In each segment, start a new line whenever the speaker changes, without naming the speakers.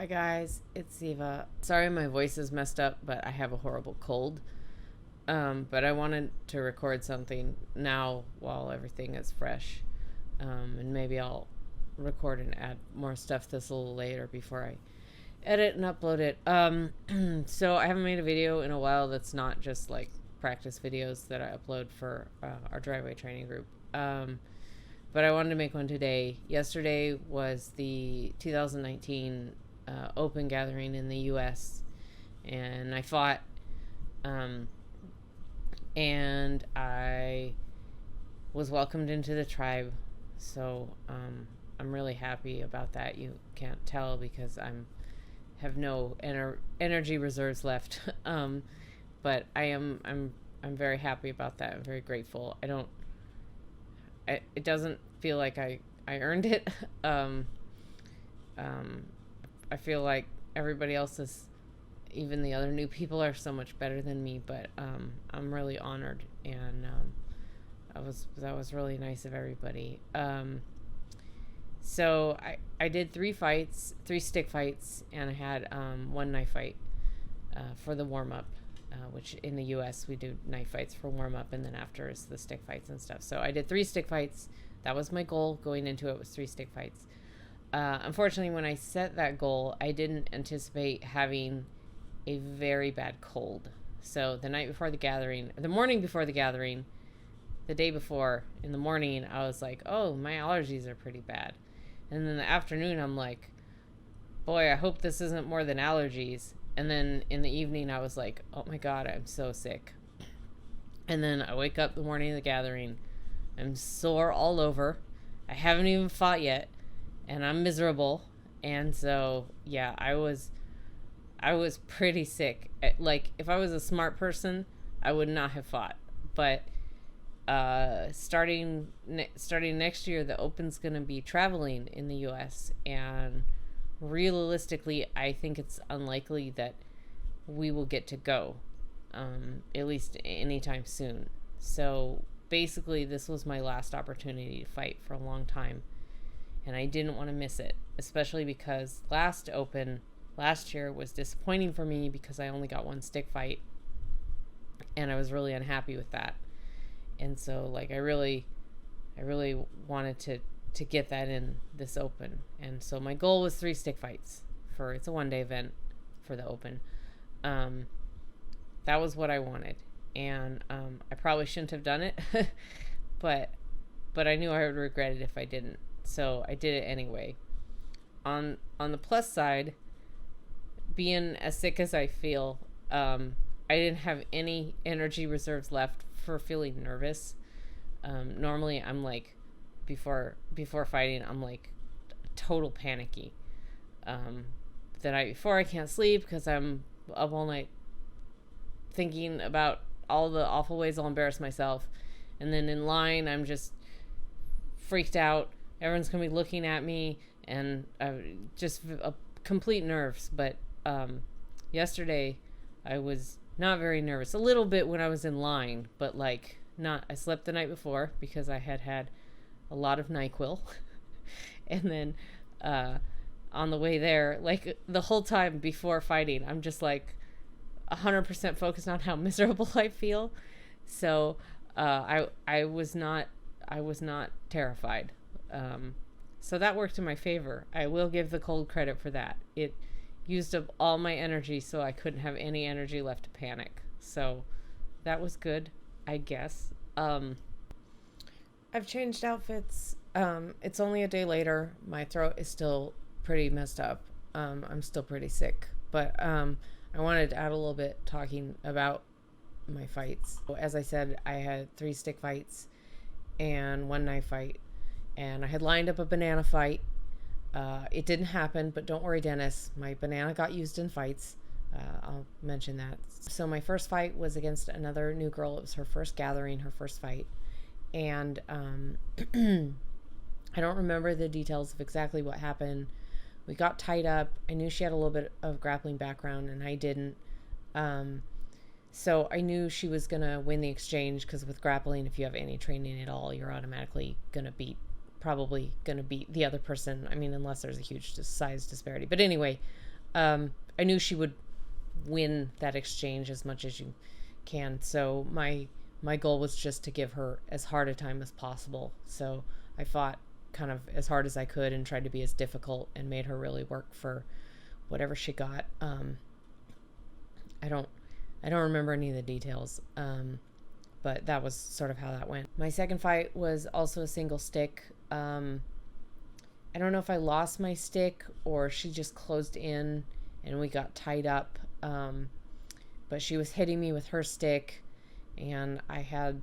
guys, it's Eva. Sorry my voice is messed up, but I have a horrible cold. But I wanted to record something now while everything is fresh. And maybe I'll record and add more stuff this a little later before I edit and upload it. So I haven't made a video in a while that's not just like practice videos that I upload for our driveway training group. But I wanted to make one today. Yesterday was the 2019 Open Gathering in the U.S. and I fought, and I was welcomed into the tribe. So I'm really happy about that. You can't tell because have no energy reserves left. But I'm very happy about that. I'm very grateful. It doesn't feel like I earned it. I feel like everybody else is, even the other new people are so much better than me, but I'm really honored, and that was really nice of everybody. So I did 3 stick fights, and I had one knife fight for the warm-up, which in the US we do knife fights for warm-up, and then after is the stick fights and stuff. So I did 3 stick fights. That was my goal going into it, was 3 stick fights. Unfortunately, when I set that goal, I didn't anticipate having a very bad cold. So the morning before the gathering, the day before, in the morning, I was like, oh, my allergies are pretty bad. And then in the afternoon, I'm like, boy, I hope this isn't more than allergies. And then in the evening, I was like, oh my God, I'm so sick. And then I wake up the morning of the gathering. I'm sore all over. I haven't even fought yet. And I'm miserable. And so, yeah, I was pretty sick. Like, if I was a smart person, I would not have fought. But starting next year, the Open's going to be traveling in the U.S., and realistically, I think it's unlikely that we will get to go, at least anytime soon. So basically, this was my last opportunity to fight for a long time, and I didn't want to miss it, especially because last year was disappointing for me because I only got 1 stick fight, and I was really unhappy with that. And so, like, I really wanted to get that in this Open. And so my goal was 3 stick fights it's a 1-day event for the Open. That was what I wanted. And I probably shouldn't have done it, but I knew I would regret it if I didn't. So I did it anyway. On the plus side, being as sick as I feel, I didn't have any energy reserves left for feeling nervous. Normally I'm like, before fighting, I'm like total panicky. The night before, I can't sleep because I'm up all night thinking about all the awful ways I'll embarrass myself. And then in line, I'm just freaked out. Everyone's gonna be looking at me, and just complete nerves. But yesterday, I was not very nervous. A little bit when I was in line, but like not. I slept the night before because I had a lot of NyQuil, and then on the way there, like the whole time before fighting, I'm just like 100% focused on how miserable I feel. So I was not terrified. So that worked in my favor. I will give the cold credit for that. It used up all my energy, so I couldn't have any energy left to panic. So that was good, I guess. I've changed outfits. It's only a day later. My throat is still pretty messed up. I'm still pretty sick, but I wanted to add a little bit talking about my fights. As I said, I had 3 stick fights and 1 knife fight, and I had lined up a banana fight. It didn't happen, but don't worry, Dennis. My banana got used in fights. I'll mention that. So my first fight was against another new girl. It was her first gathering, her first fight. And I don't remember the details of exactly what happened. We got tied up. I knew she had a little bit of grappling background, and I didn't. So I knew she was going to win the exchange, because with grappling, if you have any training at all, you're automatically probably going to beat the other person. I mean, unless there's a huge size disparity. But anyway, I knew she would win that exchange as much as you can. So my goal was just to give her as hard a time as possible. So I fought kind of as hard as I could and tried to be as difficult and made her really work for whatever she got. I don't remember any of the details. But that was sort of how that went. My second fight was also a single stick. I don't know if I lost my stick or she just closed in and we got tied up. But she was hitting me with her stick, and I had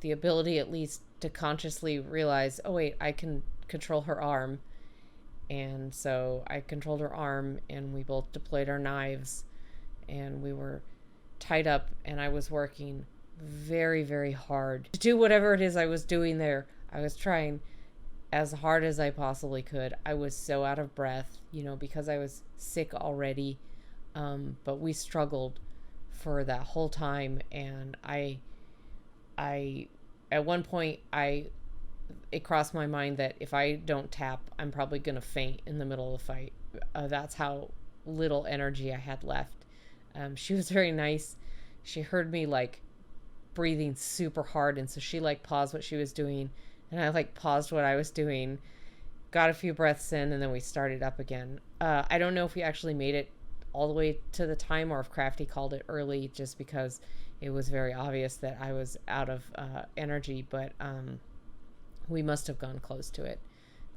the ability at least to consciously realize, oh wait, I can control her arm. And so I controlled her arm, and we both deployed our knives, and we were tied up, and I was working very, very hard to do whatever it is I was doing there. I was trying as hard as I possibly could. I was so out of breath, because I was sick already. But we struggled for that whole time, and I at one point it crossed my mind that if I don't tap, I'm probably gonna faint in the middle of the fight. That's how little energy I had left. She was very nice. She heard me breathing super hard, and so she paused what she was doing, and I paused what I was doing, got a few breaths in, and then we started up again. I don't know if we actually made it all the way to the time or if Crafty called it early just because it was very obvious that I was out of energy, but we must have gone close to it.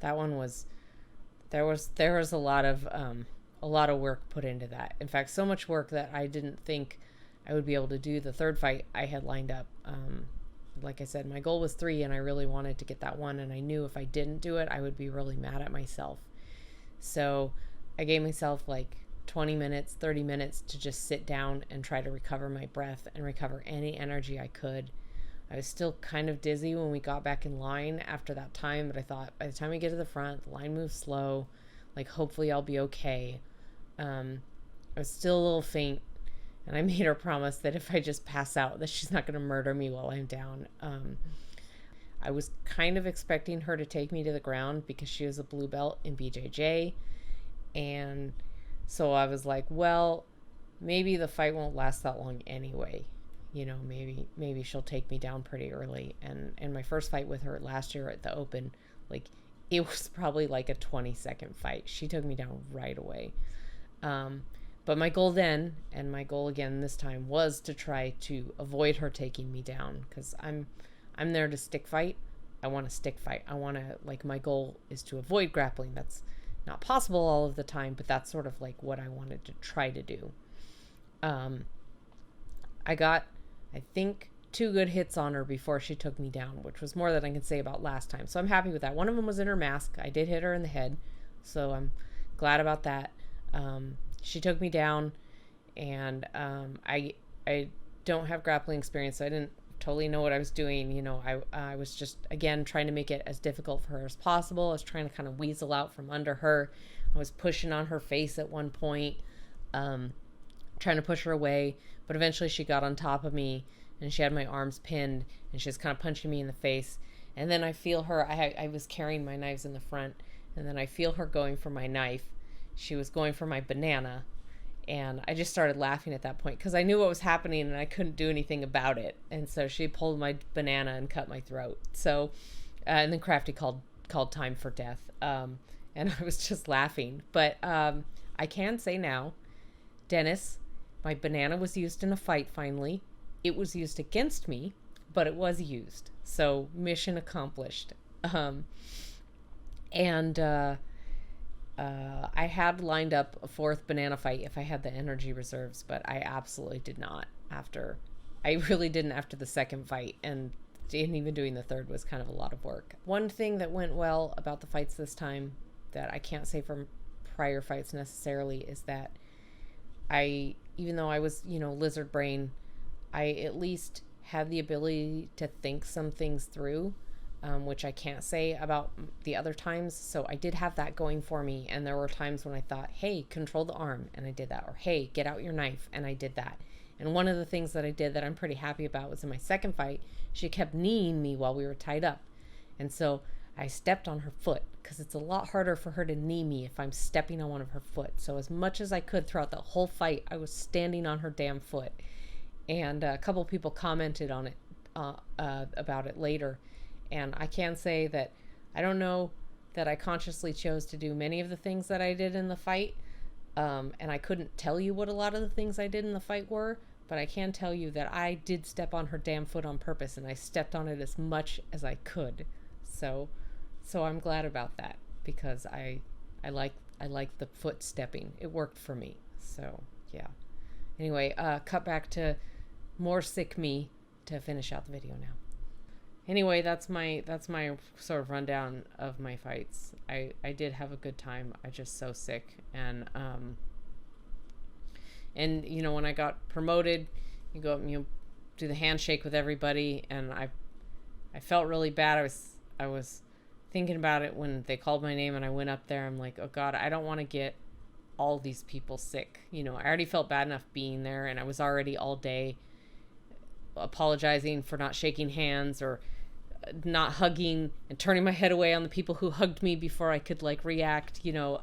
That one was there was a lot of work put into that. In fact, so much work that I didn't think I would be able to do the third fight I had lined up. Like I said, my goal was 3, and I really wanted to get that one, and I knew if I didn't do it, I would be really mad at myself. So I gave myself 20 minutes, 30 minutes to just sit down and try to recover my breath and recover any energy I could. I was still kind of dizzy when we got back in line after that time, but I thought by the time we get to the front, the line moves slow, hopefully I'll be okay. I was still a little faint, and I made her promise that if I just pass out, that she's not going to murder me while I'm down. I was kind of expecting her to take me to the ground because she was a blue belt in BJJ, and so I was like, well, maybe the fight won't last that long anyway. Maybe she'll take me down pretty early. And my first fight with her last year at the Open, it was probably a 20-second fight. She took me down right away. But my goal then, and my goal again this time, was to try to avoid her taking me down, because I'm there to stick fight. I want to stick fight. I want to, my goal is to avoid grappling. That's not possible all of the time, but that's sort of what I wanted to try to do. I got, I think, 2 good hits on her before she took me down, which was more than I can say about last time. So I'm happy with that. One of them was in her mask. I did hit her in the head, so I'm glad about that. She took me down, and I don't have grappling experience, so I didn't totally know what I was doing. I was just, again, trying to make it as difficult for her as possible. I was trying to kind of weasel out from under her. I was pushing on her face at one point, trying to push her away, but eventually she got on top of me, and she had my arms pinned, and she was kind of punching me in the face. And then I feel her, I was carrying my knives in the front, and then I feel her going for my knife. She was going for my banana, and I just started laughing at that point because I knew what was happening and I couldn't do anything about it. And so she pulled my banana and cut my throat. So, and then Crafty called time for death. And I was just laughing. But I can say now, Dennis, my banana was used in a fight finally. It was used against me, but it was used. So mission accomplished. I had lined up a 4th banana fight if I had the energy reserves, but I absolutely did not I really didn't after the second fight, and even doing the third was kind of a lot of work. One thing that went well about the fights this time that I can't say from prior fights necessarily is that even though I was, lizard brain, I at least had the ability to think some things through. Which I can't say about the other times. So I did have that going for me. And there were times when I thought, hey, control the arm. And I did that. Or, hey, get out your knife. And I did that. And one of the things that I did that I'm pretty happy about was in my second fight, she kept kneeing me while we were tied up. And so I stepped on her foot because it's a lot harder for her to knee me if I'm stepping on one of her foot. So as much as I could throughout the whole fight, I was standing on her damn foot. And a couple people commented on it about it later. And I can say that I don't know that I consciously chose to do many of the things that I did in the fight. And I couldn't tell you what a lot of the things I did in the fight were, but I can tell you that I did step on her damn foot on purpose, and I stepped on it as much as I could. So I'm glad about that, because I like the foot stepping. It worked for me. So yeah. Anyway, cut back to more sick me to finish out the video now. Anyway, that's my sort of rundown of my fights. I did have a good time. I just so sick, and you know, when I got promoted, you go up and you do the handshake with everybody, and I felt really bad. I was thinking about it when they called my name and I went up there. I'm like, oh God, I don't want to get all these people sick. You know, I already felt bad enough being there, and I was already all day apologizing for not shaking hands or not hugging and turning my head away on the people who hugged me before I could like react, you know.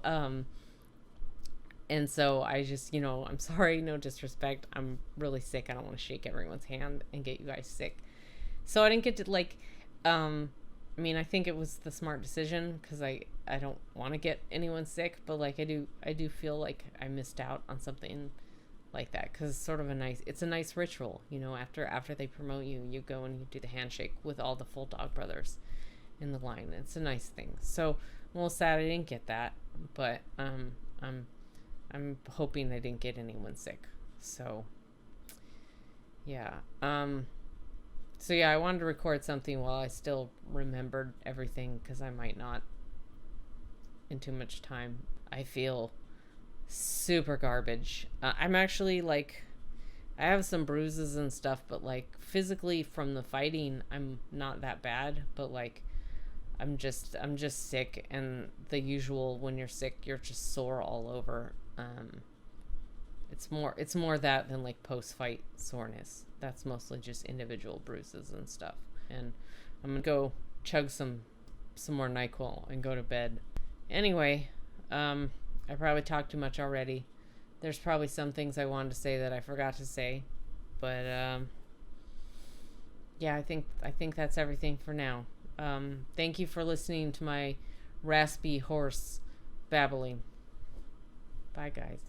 And so I just, you know, I'm sorry, no disrespect, I'm really sick. I don't want to shake everyone's hand and get you guys sick. So I didn't get to like, I mean, I think it was the smart decision, because I don't want to get anyone sick, but like I do feel like I missed out on something like that, because it's a nice ritual, you know. After they promote you, you go and you do the handshake with all the full dog brothers in the line. It's a nice thing. So I'm a little sad I didn't get that, but I'm hoping I didn't get anyone sick. So yeah. So yeah, I wanted to record something while I still remembered everything, because I might not in too much time. I feel super garbage. I'm actually like, I have some bruises and stuff, but like physically from the fighting, I'm not that bad, but like I'm just sick, and the usual, when you're sick, you're just sore all over. It's more that than like post-fight soreness. That's mostly just individual bruises and stuff. And I'm gonna go chug some more NyQuil and go to bed. Anyway, I probably talked too much already. There's probably some things I wanted to say that I forgot to say, but yeah, I think that's everything for now. Thank you for listening to my raspy horse babbling. Bye, guys.